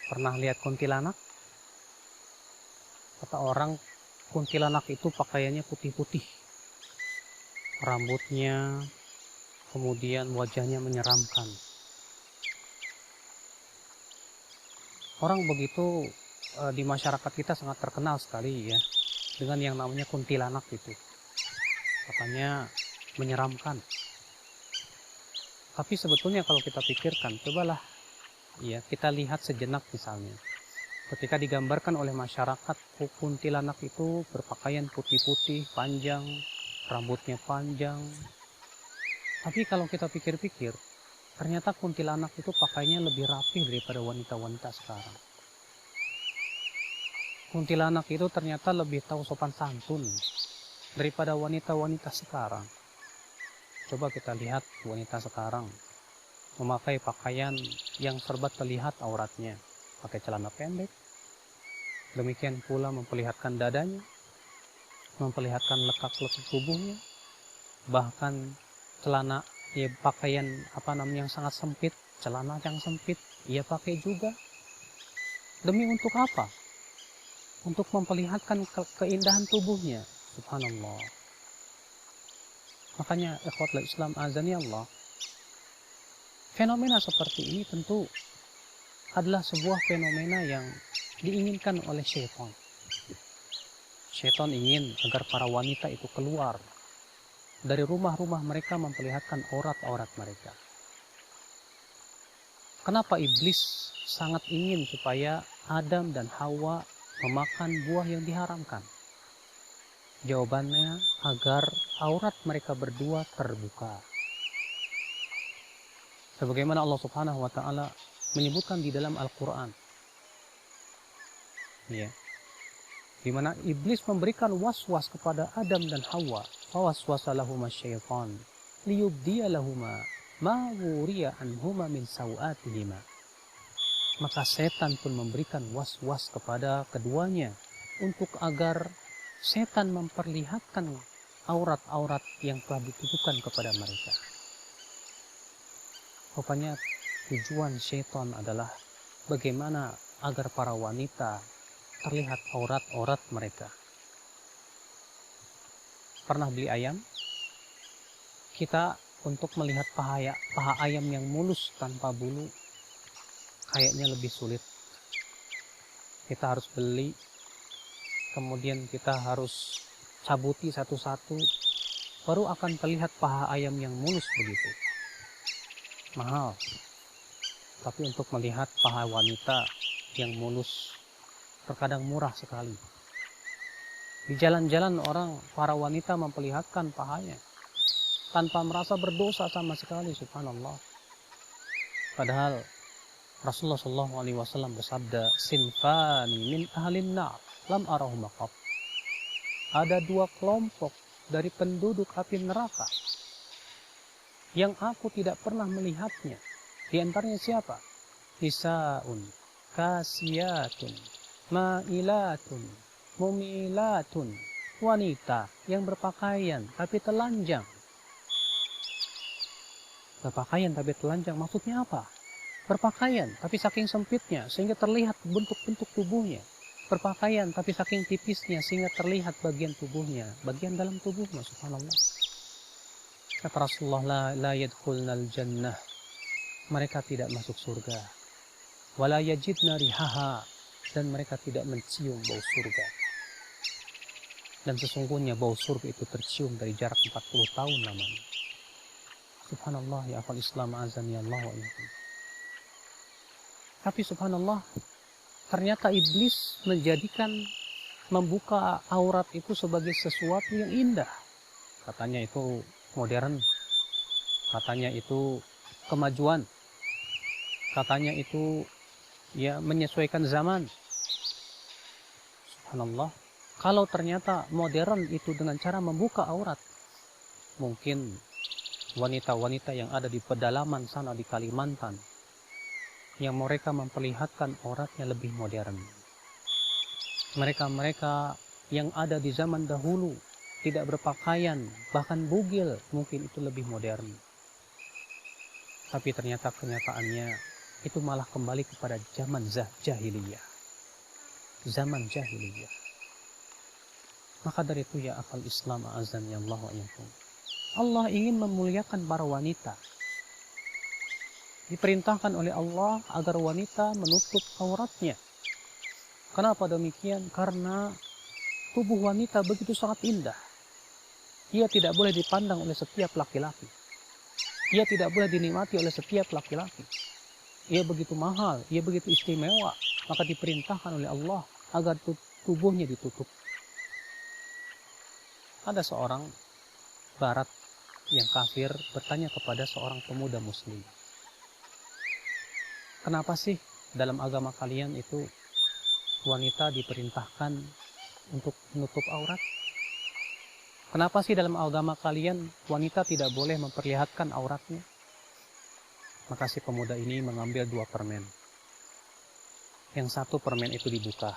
Pernah lihat kuntilanak? Kata orang, kuntilanak itu pakaiannya putih-putih, rambutnya, kemudian wajahnya menyeramkan. Orang begitu di masyarakat kita sangat terkenal sekali ya dengan yang namanya kuntilanak itu. Katanya menyeramkan. Tapi sebetulnya kalau kita pikirkan, cobalah ya kita lihat sejenak misalnya. Ketika digambarkan oleh masyarakat, kuntilanak itu berpakaian putih-putih, panjang, rambutnya panjang. Tapi kalau kita pikir-pikir, ternyata kuntilanak itu pakainya lebih rapi daripada wanita-wanita sekarang. Kuntilanak itu ternyata lebih tahu sopan santun daripada wanita-wanita sekarang. Coba kita lihat wanita sekarang memakai pakaian yang serba terlihat auratnya, pakai celana pendek, demikian pula memperlihatkan dadanya, memperlihatkan lekak-lekuk tubuhnya, bahkan celana ya pakaian yang sangat sempit, celana yang sempit ia pakai juga. Demi untuk apa? Untuk memperlihatkan keindahan tubuhnya. Subhanallah. Makanya ikhwatul Islam azani Allah, fenomena seperti ini tentu adalah sebuah fenomena yang diinginkan oleh syaitan. Syaitan ingin agar para wanita itu keluar dari rumah-rumah mereka memperlihatkan aurat-aurat mereka. Kenapa iblis sangat ingin supaya Adam dan Hawa memakan buah yang diharamkan? Jawabannya agar aurat mereka berdua terbuka. Sebagaimana Allah Subhanahu wa taala menyebutkan di dalam Al-Qur'an. Ya. Di mana iblis memberikan was-was kepada Adam dan Hawa. Fawaswasa lahuma syaitan liyubdiya lahuma ma wuriya anhuma min sawatihima. Maka setan pun memberikan was-was kepada keduanya untuk agar setan memperlihatkan aurat-aurat yang telah ditujukan kepada mereka. Rupanya tujuan syaitan adalah bagaimana agar para wanita terlihat aurat-aurat mereka. Pernah beli ayam? Kita untuk melihat paha ayam yang mulus tanpa bulu kayaknya lebih sulit. Kita harus beli, kemudian kita harus cabuti satu-satu, baru akan terlihat paha ayam yang mulus begitu. Mahal. Tapi untuk melihat paha wanita yang mulus terkadang murah sekali. Di jalan-jalan para wanita memperlihatkan pahanya tanpa merasa berdosa sama sekali, subhanallah. Padahal Rasulullah SAW bersabda, sinfani min ahlin nar lam arahum qat. Ada dua kelompok dari penduduk api neraka yang aku tidak pernah melihatnya. Di antaranya siapa? Nisaun kasiyatun ma'ilatun mumilatun. Wanita yang berpakaian tapi telanjang. Berpakaian tapi telanjang maksudnya apa? Berpakaian tapi saking sempitnya sehingga terlihat bentuk-bentuk tubuhnya. Berpakaian tapi saking tipisnya sehingga terlihat bagian tubuhnya, bagian dalam tubuhnya, subhanallah. Kata Rasulullah, la yadkhulnal jannah. Mereka tidak masuk surga. Wala yajidna rihaha, dan mereka tidak mencium bau surga. Dan sesungguhnya bau surga itu tercium dari jarak 40 tahun lamanya. Subhanallah, ya akhwal Islam azani Allah wa iyyakum. Tapi subhanallah, ternyata iblis menjadikan membuka aurat itu sebagai sesuatu yang indah. Katanya itu modern, katanya itu kemajuan, katanya itu ya menyesuaikan zaman. Subhanallah, kalau ternyata modern itu dengan cara membuka aurat, mungkin wanita-wanita yang ada di pedalaman sana di Kalimantan yang mereka memperlihatkan auratnya lebih modern. Mereka-mereka yang ada di zaman dahulu tidak berpakaian, bahkan bugil, mungkin itu lebih modern. Tapi ternyata kenyataannya itu malah kembali kepada zaman jahiliyah. Zaman jahiliyah. Maka dari itu ya akal Islam azan ya Allah wa iyyakum. Allah ingin memuliakan para wanita. Diperintahkan oleh Allah agar wanita menutup auratnya. Kenapa demikian? Karena tubuh wanita begitu sangat indah. Ia tidak boleh dipandang oleh setiap laki-laki. Ia tidak boleh dinikmati oleh setiap laki-laki. Ia begitu mahal, ia begitu istimewa. Maka diperintahkan oleh Allah agar tubuhnya ditutup. Ada seorang barat yang kafir bertanya kepada seorang pemuda muslim. Kenapa sih dalam agama kalian itu wanita diperintahkan untuk menutup aurat? Kenapa sih dalam agama kalian wanita tidak boleh memperlihatkan auratnya? Maka si pemuda ini mengambil 2 permen. Yang satu permen itu dibuka.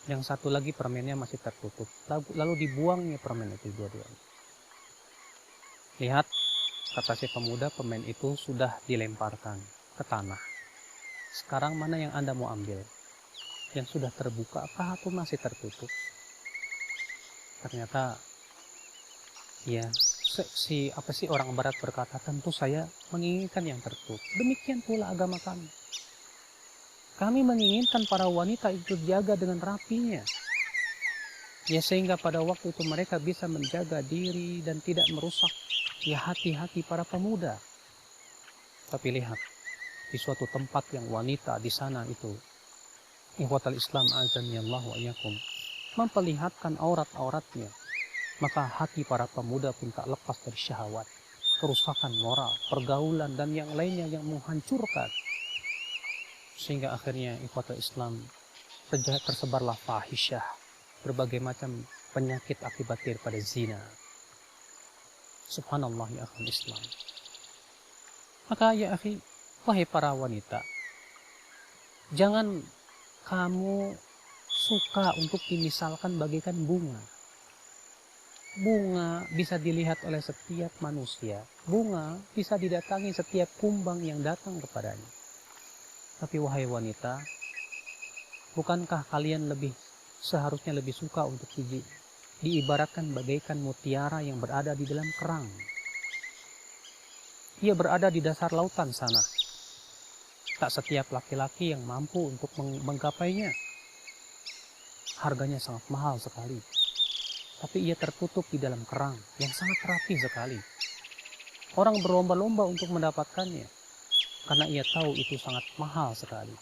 Yang satu lagi permennya masih tertutup. Lalu dibuangnya permen itu dua-duanya. Lihat, kata si pemuda, permen itu sudah dilemparkan ke tanah. Sekarang mana yang Anda mau ambil? Yang sudah terbuka atau masih tertutup? Ternyata ya, orang barat berkata, tentu saya menginginkan yang tertutup. Demikian pula agama kami. Kami menginginkan para wanita itu dijaga dengan rapinya. Ya, sehingga pada waktu itu mereka bisa menjaga diri dan tidak merusak ya hati-hati para pemuda. Tapi lihat, di suatu tempat yang wanita di sana itu, ikhwatal Islam azanillah wa iyyakum, memperlihatkan aurat-auratnya, maka hati para pemuda pun tak lepas dari syahwat, kerusakan moral, pergaulan, dan yang lainnya yang menghancurkan. Sehingga akhirnya ikhwatul Islam tersebarlah fahisyah, berbagai macam penyakit akibat daripada zina. Subhanallah ya akhul Islam. Maka ya akhi, wahai para wanita, jangan kamu suka untuk dimisalkan bagaikan bunga. Bunga bisa dilihat oleh setiap manusia. Bunga bisa didatangi setiap kumbang yang datang kepadanya. Tapi wahai wanita, bukankah kalian seharusnya lebih suka untuk diibaratkan bagaikan mutiara yang berada di dalam kerang? Ia berada di dasar lautan sana. Tak setiap laki-laki yang mampu untuk menggapainya. Harganya sangat mahal sekali. Tapi ia tertutup di dalam kerang yang sangat rapi sekali. Orang berlomba-lomba untuk mendapatkannya. Karena ia tahu itu sangat mahal sekali.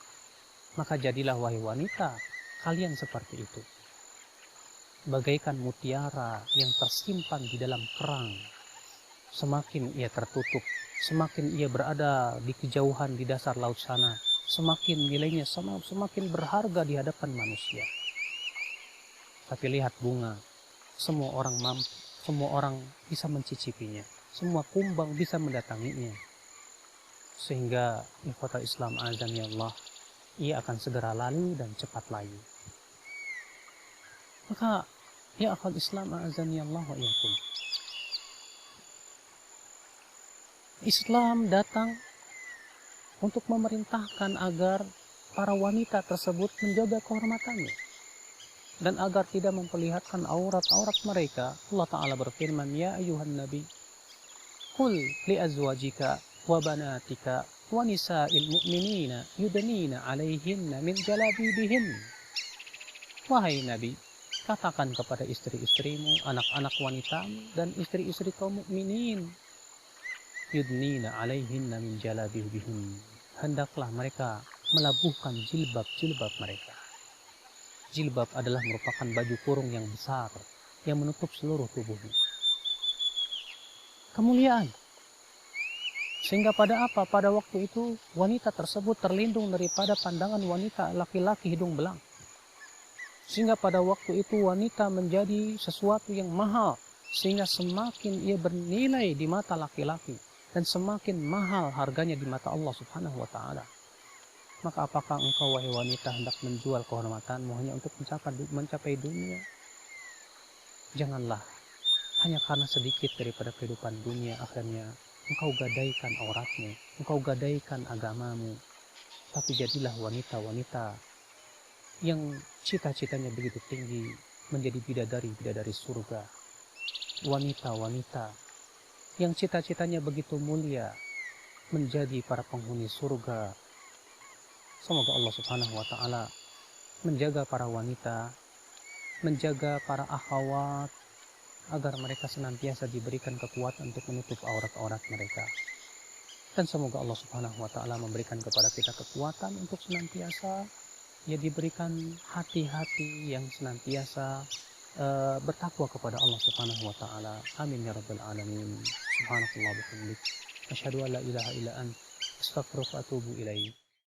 Maka jadilah wahai wanita, kalian seperti itu. Bagaikan mutiara yang tersimpan di dalam kerang. Semakin ia tertutup, semakin ia berada di kejauhan di dasar laut sana, semakin nilainya semakin berharga di hadapan manusia. Tapi lihat bunga, semua orang bisa mencicipinya, semua kumbang bisa mendatanginya. Sehingga ikhwatal Islam azan ya Allah, ia akan segera lalu dan cepat layu. Maka ya akhal Islam azan ya Allah wa iyyakum, Islam datang untuk memerintahkan agar para wanita tersebut menjaga kehormatannya dan agar tidak memperlihatkan aurat-aurat mereka. Allah Ta'ala berfirman, ya ayuhan nabi, qul li azwajika wa banatika wa nisa'il mu'minina yudnina 'alaihinna min jalabibihin. Wahai Nabi, katakan kepada istri-istrimu, anak-anak wanitamu, dan istri-istri kaum mukminin, yudnina 'alaihinna min jalabibihin. Hendaklah mereka melabuhkan jilbab-jilbab mereka. Jilbab adalah merupakan baju kurung yang besar yang menutup seluruh tubuhnya. Kemuliaan. Sehingga pada waktu itu wanita tersebut terlindung daripada pandangan wanita laki-laki hidung belang. Sehingga pada waktu itu wanita menjadi sesuatu yang mahal, sehingga semakin ia bernilai di mata laki-laki dan semakin mahal harganya di mata Allah Subhanahu wa Ta'ala. Maka apakah engkau wahai wanita hendak menjual kehormatanmu hanya untuk mencapai dunia? Janganlah hanya karena sedikit daripada kehidupan dunia akhirnya engkau gadaikan auratmu, engkau gadaikan agamamu, tapi jadilah wanita-wanita yang cita-citanya begitu tinggi menjadi bidadari-bidadari surga. Wanita-wanita yang cita-citanya begitu mulia menjadi para penghuni surga. Semoga Allah Subhanahu wa taala menjaga para wanita, menjaga para akhwat agar mereka senantiasa diberikan kekuatan untuk menutup aurat-aurat mereka. Dan semoga Allah Subhanahu wa taala memberikan kepada kita kekuatan untuk senantiasa diberikan hati-hati yang senantiasa bertakwa kepada Allah Subhanahu wa taala. Amin ya rabbal alamin. Subhanakallah wa bihamdik, asyhadu an la ilaha illa ant, astaghfiruka wa atubu ilaik.